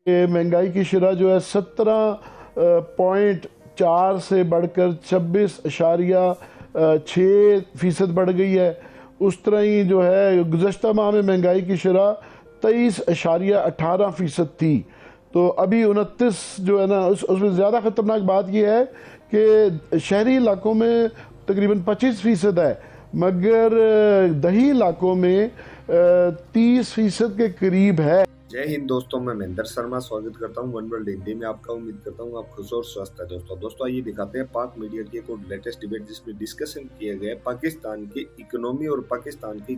महंगाई की शरह जो है 17.4 से बढ़कर 26.6% बढ़ गई है। उस तरह ही जो है गुज़श्ता माह में महंगाई की शरह 23.18% थी। तो अभी 29 जो है ना उसमें ज़्यादा ख़तरनाक बात यह है कि शहरी इलाकों में तकरीबन 25% है, मगर दही इलाकों में 30% के करीब है। जय हिंद दोस्तों, मैं महेंद्र शर्मा स्वागत करता हूं वन वर्ल्ड हिंदी में आपका। उम्मीद करता हूं आप खुश और स्वस्थ है। दोस्तों आइए दिखाते हैं पाक मीडिया की एक और लेटेस्ट डिबेट जिसमें डिस्कशन किया गया है पाकिस्तान की इकोनॉमी और पाकिस्तान की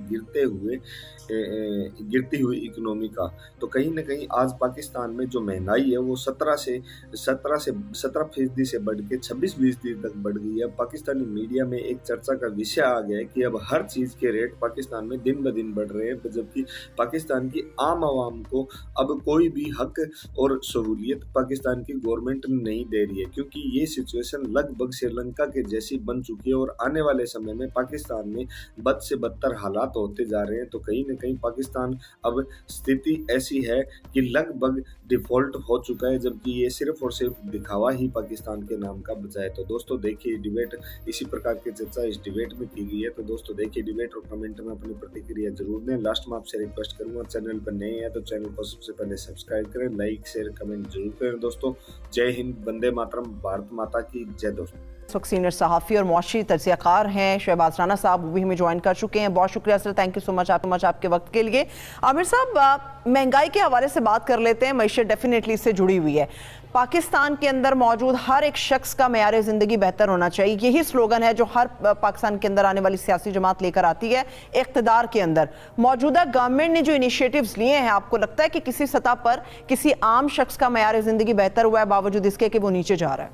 गिरती हुई इकोनॉमी का। तो कहीं ना कहीं आज पाकिस्तान में जो महंगाई है वो 17% से बढ़ के 26% तक बढ़ गई है। पाकिस्तानी मीडिया में एक चर्चा का विषय आ गया है कि अब हर चीज के रेट पाकिस्तान में दिन ब दिन बढ़ रहे हैं, जबकि पाकिस्तान की आम आवाम को अब कोई भी हक और सहूलियत पाकिस्तान की गवर्नमेंट नहीं दे रही है, क्योंकि ये सिचुएशन लगभग श्रीलंका के जैसी बन चुकी है और आने वाले समय में पाकिस्तान में बद से बदतर हालात होते जा रहे हैं। तो कहीं ना कहीं पाकिस्तान अब स्थिति ऐसी है कि लगभग डिफॉल्ट हो चुका है, जबकि ये सिर्फ और सिर्फ दिखावा ही पाकिस्तान के नाम का बचा है। तो दोस्तों देखिए डिबेट, इसी प्रकार की चर्चा इस डिबेट में की गई है। तो दोस्तों देखिए डिबेट और कमेंट में अपनी प्रतिक्रिया जरूर दें। लास्ट में आपसे रिक्वेस्ट करूंगा, चैनल पर नए हैं तो चैनल को सबसे पहले सब्सक्राइब करें, लाइक शेयर कमेंट जरूर करें। दोस्तों जय हिंद, वंदे मातरम, भारत माता की जय। दोस्तों इस वक्त सीनियर सहाफ़ी और मुआशी तज्ज़ियाकार हैं शहबाज राना साहब, वो भी हमें ज्वाइन कर चुके हैं। बहुत शुक्रिया sir, thank you so much आपके वक्त के लिए। आमिर साहब, महंगाई के हवाले से बात कर लेते हैं। मईशत डेफिनेटली इससे जुड़ी हुई है। पाकिस्तान के अंदर मौजूद हर एक शख्स का मेयार ज़िंदगी बेहतर होना चाहिए, यही स्लोगन है जो हर पाकिस्तान के अंदर आने वाली सियासी जमात लेकर आती है इक़्तिदार के अंदर। मौजूदा गवर्नमेंट ने जो इनिशिएटिव्स लिए हैं, आपको लगता है कि किसी सतह पर किसी आम शख्स का मेयार ज़िंदगी बेहतर हुआ है बावजूद इसके कि वो नीचे जा रहा है?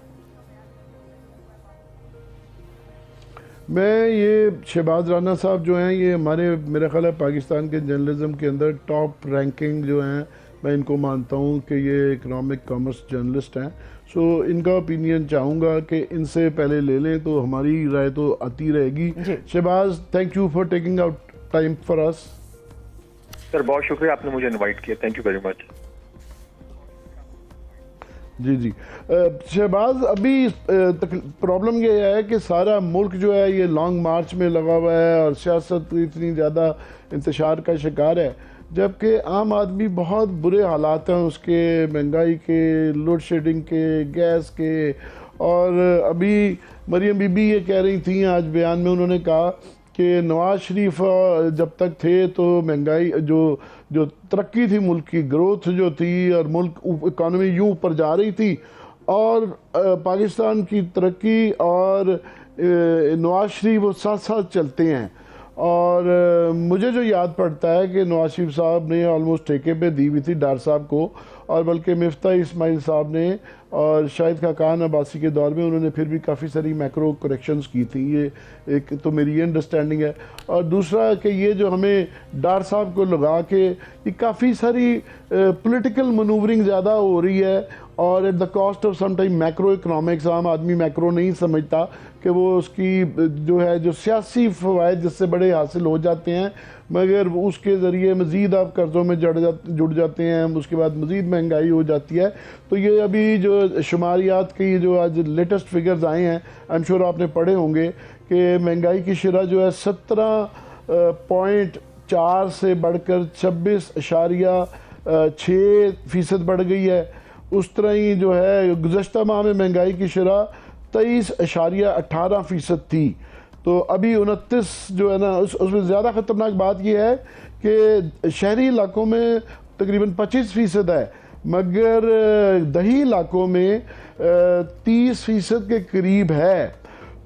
मैं ये शहबाज राना साहब जो हैं, ये मेरा ख्याल है पाकिस्तान के जर्नलिज्म के अंदर टॉप रैंकिंग जो हैं, मैं इनको मानता हूँ कि ये इकोनॉमिक कॉमर्स जर्नलिस्ट हैं। सो इनका ओपिनियन चाहूँगा कि इनसे पहले ले लें तो हमारी राय तो आती रहेगी। Shahbaz, thank you for taking out time for us. Sir बहुत शुक्रिया, आपने मुझे इनवाइट किया, थैंक यू वेरी मच। जी शहबाज, अभी प्रॉब्लम ये है कि सारा मुल्क जो है ये लॉन्ग मार्च में लगा हुआ है और सियासत इतनी ज़्यादा इंतशार का शिकार है, जबकि आम आदमी बहुत बुरे हालात हैं उसके, महंगाई के, लोड शेडिंग के, गैस के। और अभी मरियम बीबी ये कह रही थी आज बयान में, उन्होंने कहा कि नवाज शरीफ जब तक थे तो महंगाई जो तरक्की थी, मुल्क की ग्रोथ जो थी और मुल्क इकॉनमी यूं ऊपर जा रही थी, और पाकिस्तान की तरक्की और नवाज शरीफ वो साथ साथ चलते हैं। और मुझे जो याद पड़ता है कि नवाज शरीफ साहब ने ऑलमोस्ट ठेके पे दी हुई थी डार साहब को, और बल्कि मिफ्ता इस्माइल साहब ने और शाहिद खाकान अब्बासी के दौर में उन्होंने फिर भी काफ़ी सारी मैक्रो करेक्शंस की थी। ये एक तो मेरी ये अंडरस्टैंडिंग है। और दूसरा कि ये जो हमें डार साहब को लगा के ये काफ़ी सारी पॉलिटिकल मनूवरिंग ज़्यादा हो रही है, और at the cost of some time macro economics. आम आदमी मैक्रो नहीं समझता कि वो उसकी जो सियासी फ़वाइद जिससे बड़े हासिल हो जाते हैं, मगर उसके ज़रिए मज़ीद आप कर्ज़ों में जुड़ जाते हैं, उसके बाद मज़ीद महंगाई हो जाती है। तो ये अभी जो शुमारियात की जो आज लेटेस्ट फिगर्स आए हैं, आई एम श्योर आपने पढ़े होंगे कि महंगाई की शरह जो है 17.4 से बढ़कर 26.6% बढ़ गई है। उस तरह ही जो है गुज़श्ता माह में महंगाई की शरह 23.18% थी। तो अभी 29 जो है ना उसमें ज़्यादा ख़तरनाक बात यह है कि शहरी इलाकों में तकरीबन 25% है, मगर दही इलाकों में 30% के करीब है।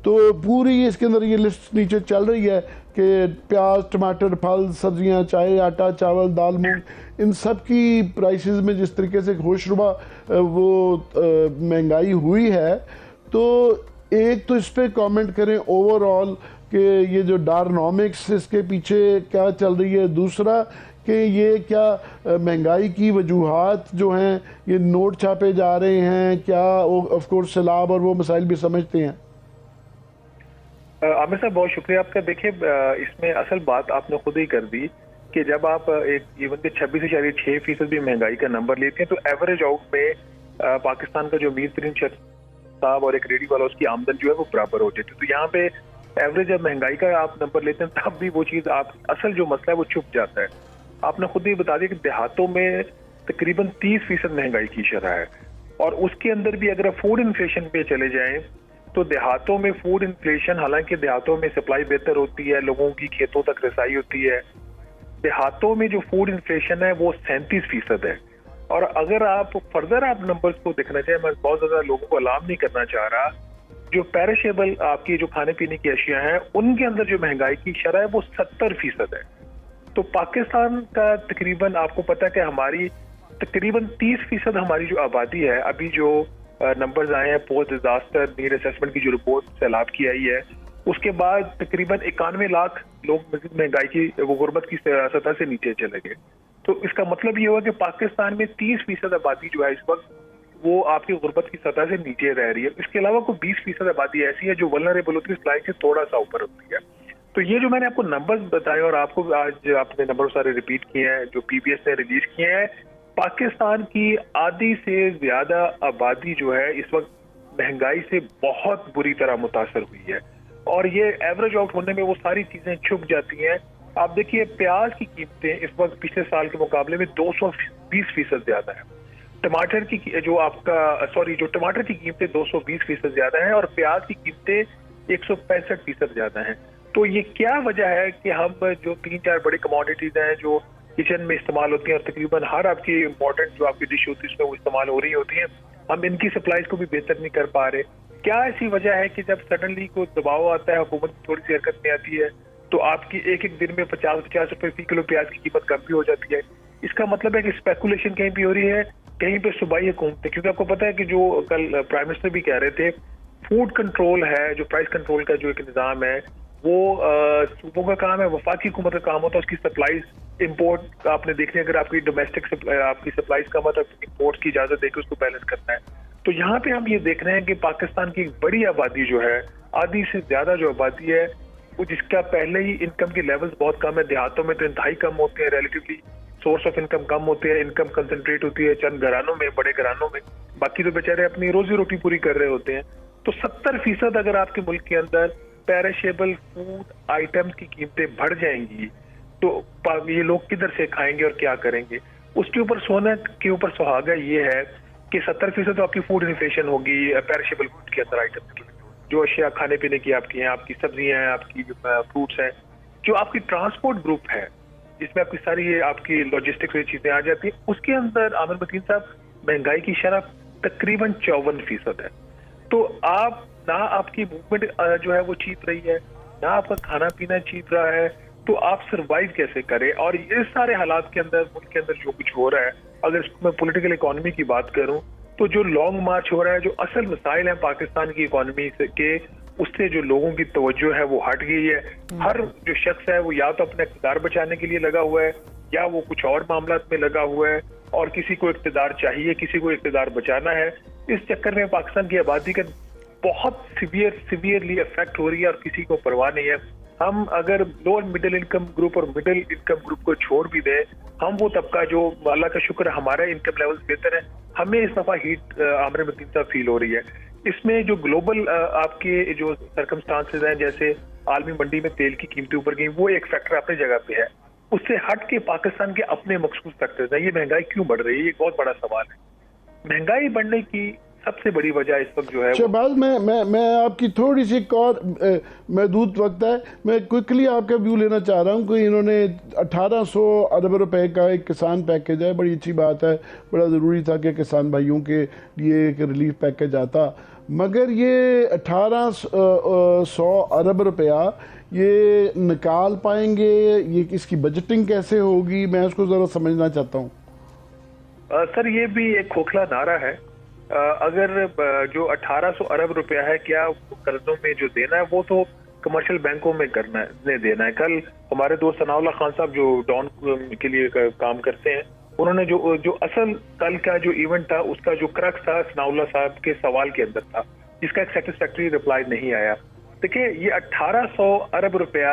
तो पूरी इसके अंदर ये लिस्ट नीचे चल रही है कि प्याज, टमाटर, फल, सब्जियां, चाय, आटा, चावल, दाल, मूंग, इन सब की प्राइसेस में जिस तरीके से होशरुबा वो महंगाई हुई है। तो एक तो इस पर कमेंट करें ओवरऑल कि ये जो डायनामिक्स इसके पीछे क्या चल रही है। दूसरा कि ये क्या महंगाई की वजूहात जो हैं, ये नोट छापे जा रहे हैं क्या, ऑफ कोर्स सैलाब और वो मसाइल भी समझते हैं। आमिर साहब बहुत शुक्रिया आपका। देखिए इसमें असल बात आपने खुद ही कर दी कि जब आप एक इवन के 26.6% भी महंगाई का नंबर लेते हैं तो एवरेज आउट में पाकिस्तान का जो मीर तरीन शख्स साहब और एक रेडी वाला उसकी आमदन जो है वो बराबर हो जाती है। तो यहाँ पे एवरेज जब महंगाई का आप नंबर लेते हैं तब भी वो चीज़ आप असल जो मसला है वो छुप जाता है। आपने खुद ही बता दिया कि देहातों में तकरीबन 30% महंगाई की शरह है, और उसके अंदर भी अगर फूड इन्फ्लेशन पे चले जाएं तो देहातों में फूड इन्फ्लेशन, हालांकि देहातों में सप्लाई बेहतर होती है, लोगों की खेतों तक रसाई होती है, देहातों में जो फूड इन्फ्लेशन है वो 37% है। और अगर आप फर्दर आप नंबर्स को देखना चाहें, मैं बहुत ज्यादा लोगों को अलार्म नहीं करना चाह रहा, जो पेरिशेबल आपकी जो खाने पीने की अशिया हैं उनके अंदर जो महंगाई की शरह है वो 70% है। तो पाकिस्तान का तकरीबन आपको पता है कि हमारी तकरीबन 30% हमारी जो आबादी है, अभी जो नंबर्स आए हैं पोस्ट डिजास्टर नीड असेसमेंट की जो रिपोर्ट सैलाब की आई है, उसके बाद तकरीबन 91 लाख लोग महंगाई की वो गुर्बत की सतह से नीचे चले गए। तो इसका मतलब ये हुआ कि पाकिस्तान में 30% आबादी जो है इस वक्त वो आपकी गुर्बत की सतह से नीचे रह रही है। इसके अलावा कोई 20% आबादी ऐसी है जो वल्नरेबल होती है, इस लाइन से थोड़ा सा ऊपर होती है। तो ये जो मैंने आपको नंबर्स बताए और आपको आज आपने नंबर सारे रिपीट किए हैं जो पीबीएस ने रिलीज किए हैं, पाकिस्तान की आधी से ज्यादा आबादी जो है इस वक्त महंगाई से बहुत बुरी तरह मुतासर हुई है, और ये एवरेज आउट होने में वो सारी चीजें छुप जाती हैं। आप देखिए प्याज की कीमतें इस वक्त पिछले साल के मुकाबले में 220% ज्यादा है, टमाटर की जो आपका जो टमाटर की कीमतें 220% ज्यादा है और प्याज की कीमतें 165% ज्यादा हैं। तो ये क्या वजह है कि हम जो 3-4 बड़ी कमोडिटीज हैं जो किचन में इस्तेमाल होती हैं और तकरीबन हर आपकी इम्पोर्टेंट जो आपकी डिश होती है उसमें वो इस्तेमाल हो रही होती हैं, हम इनकी सप्लाईज को भी बेहतर नहीं कर पा रहे। क्या ऐसी वजह है कि जब सडनली कोई दबाव आता है, हुकूमत थोड़ी सी हरकत में आती है, तो आपकी एक दिन में 50 रुपए फी किलो प्याज की कीमत कम भी हो जाती है? इसका मतलब है कि स्पेकुलेशन कहीं भी हो रही है, कहीं पे सूबाई हुकूमत है। क्योंकि आपको पता है कि जो कल प्राइम मिनिस्टर भी कह रहे थे, फूड कंट्रोल है, जो प्राइस कंट्रोल का जो एक निज़ाम है वो सूबों का काम है, वफाकी हुकूमत का काम होता है। उसकी सप्लाईज इम्पोर्ट आपने देखनी, अगर आपकी डोमेस्टिक आपकी सप्लाईज कम है तो इम्पोर्ट की इजाजत देकर उसको बैलेंस करना है। तो यहाँ पे हम ये देख रहे हैं कि पाकिस्तान की एक बड़ी आबादी जो है, आधी से ज्यादा जो आबादी है वो जिसका पहले ही इनकम के लेवल्स बहुत कम है, देहातों में तो इंतहाई कम होते हैं, रिलेटिवली सोर्स ऑफ इनकम कम होते हैं, इनकम कंसंट्रेट होती है चंद घरानों में, बड़े घरानों में, बाकी तो बेचारे अपनी रोजी रोटी पूरी कर रहे होते हैं। तो 70% अगर आपके मुल्क के अंदर पेरिशेबल फूड आइटम्स की कीमतें बढ़ जाएंगी तो ये लोग किधर से खाएंगे और क्या करेंगे? उसके ऊपर सोने के ऊपर सुहागा ये है कि 70% तो आपकी फूड इन्फ्लेशन होगी पेरिशेबल फूड के अंदर, आइटम्स की जो अशिया खाने पीने की आपकी हैं, आपकी सब्जियां हैं, आपकी फ्रूट्स हैं, जो आपकी ट्रांसपोर्ट ग्रुप है जिसमें आपकी सारी ये आपकी लॉजिस्टिक्स ये चीजें आ जाती हैं, उसके अंदर आमिर मतीन साहब महंगाई की शरह तकरीबन 54% है। तो आप ना आपकी मूवमेंट जो है वो चीप रही है, ना आपका खाना पीना चीप रहा है, तो आप सरवाइव कैसे करें? और ये सारे हालात के अंदर मुल्क के अंदर जो कुछ हो रहा है, अगर मैं पॉलिटिकल इकोनॉमी की बात करूं तो जो लॉन्ग मार्च हो रहा है, जो असल मसाइल है पाकिस्तान की इकोनॉमी के, उससे जो लोगों की तवज्जो है वो हट गई है। हर जो शख्स है वो या तो अपना इक़्तिदार बचाने के लिए लगा हुआ है या वो कुछ और मामलात में लगा हुआ है, और किसी को इक़्तिदार चाहिए, किसी को इक़्तिदार बचाना है। इस चक्कर में पाकिस्तान की आबादी का बहुत सीवियरली अफेक्ट हो रही है और किसी को परवाह नहीं है। हम अगर लोअर मिडिल इनकम ग्रुप और मिडिल इनकम ग्रुप को छोड़ भी दें, हम वो तबका जो अल्लाह का शुक्र हमारा इनकम लेवल बेहतर है, हमें इस दफा हीट आमिर मतीन साहब फील हो रही है। इसमें जो ग्लोबल आपके जो सर्कमस्टांसेस हैं, जैसे आलमी मंडी में तेल की कीमतें ऊपर गई, वो एक फैक्टर अपनी जगह पे है। उससे हट के पाकिस्तान के अपने मखसूस फैक्टर्स हैं। ये महंगाई क्यों बढ़ रही है, ये बहुत बड़ा सवाल है। महंगाई बढ़ने की सबसे बड़ी वजह इस वक्त जो है शहबाज, मैं आपकी थोड़ी सी एक और महदूद वक्त है, मैं क्विकली आपका व्यू लेना चाह रहा हूँ कि इन्होंने 1800 अरब रुपए का एक किसान पैकेज है, बड़ी अच्छी बात है, बड़ा ज़रूरी था कि किसान भाइयों के लिए एक रिलीफ पैकेज आता, मगर ये 1800 अरब रुपया ये निकाल पाएंगे? ये इसकी बजटिंग कैसे होगी? मैं उसको ज़रा समझना चाहता हूँ। सर ये भी एक खोखला नारा है। अगर जो 1800 अरब रुपया है, क्या कर्जों में जो देना है वो तो कमर्शियल बैंकों में करना है, देना है। कल हमारे दोस्त सनाउल्लाह खान साहब जो डॉन के लिए काम करते हैं, उन्होंने जो असल कल का जो इवेंट था उसका जो क्रक्स था सनाउल्लाह साहब के सवाल के अंदर था, जिसका एक सेटिस्फैक्टरी रिप्लाई नहीं आया। देखिए ये 1800 अरब रुपया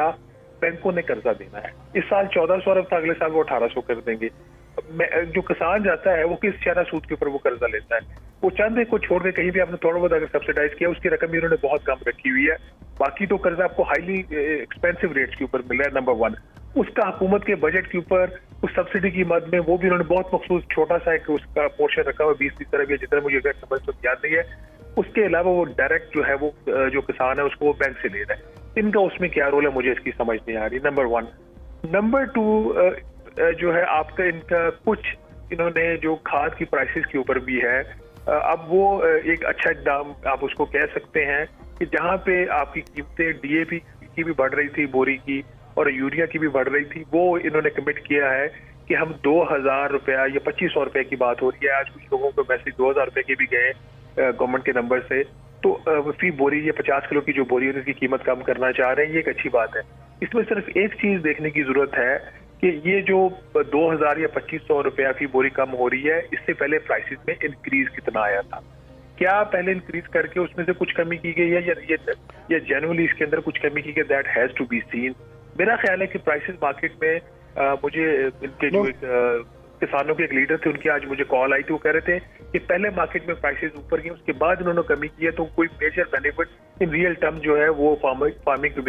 बैंकों ने कर्जा देना है। इस साल 1400 अरब था, अगले साल वो 1800 कर देंगे। जो किसान जाता है वो किस चारा सूद के ऊपर वो कर्जा लेता है? वो चंद को छोड़ के कहीं भी आपने थोड़ा बहुत अगर सब्सिडाइज किया, उसकी रकम भी उन्होंने बहुत कम रखी हुई है। बाकी तो कर्जा आपको हाईली एक्सपेंसिव रेट्स के ऊपर मिल रहा है। नंबर 1 उसका हुकूमत के बजट के ऊपर उस सब्सिडी की मद में वो भी उन्होंने बहुत मखसूस छोटा सा एक उसका पोर्शन रखा हुआ 20 तरफ या जितना मुझे समझ तो याद नहीं है। उसके अलावा वो डायरेक्ट जो है वो जो किसान है उसको वो बैंक से ले रहा है। इनका उसमें क्या रोल है मुझे इसकी समझ नहीं आ रही। नंबर 1। नंबर 2 जो है आपका इनका कुछ इन्होंने जो खाद की प्राइसेस के ऊपर भी है, अब वो एक अच्छा इकदाम आप उसको कह सकते हैं कि जहाँ पे आपकी कीमतें डीएपी की भी बढ़ रही थी, बोरी की और यूरिया की भी बढ़ रही थी, वो इन्होंने कमिट किया है कि हम 2000 रुपया या 2500 रुपए की बात हो रही है। आज कुछ लोगों को मैसेज 2000 रुपए के भी गए गवर्नमेंट के नंबर से। तो फी बोरी ये 50 किलो की जो बोरी है उसकी कीमत कम करना चाह रहे हैं, ये एक अच्छी बात है। इसमें सिर्फ एक चीज देखने की जरूरत है कि ये जो 2000 या 2500 रुपया फी बोरी कम हो रही है, इससे पहले प्राइसेस में इंक्रीज कितना आया था? क्या पहले इंक्रीज करके उसमें से कुछ कमी की गई है या जेन्युइनली इसके अंदर कुछ कमी की गई? That has to be seen. मेरा ख्याल है कि प्राइसेस मार्केट में मुझे इनके जो एक किसानों के एक लीडर थे उनकी आज मुझे कॉल आई थी, वो कह रहे थे कि पहले मार्केट में प्राइसेस ऊपर गई, उसके बाद उन्होंने कमी की है, तो कोई major benefit in real term जो है वो फार्मिंग कम्युनिटी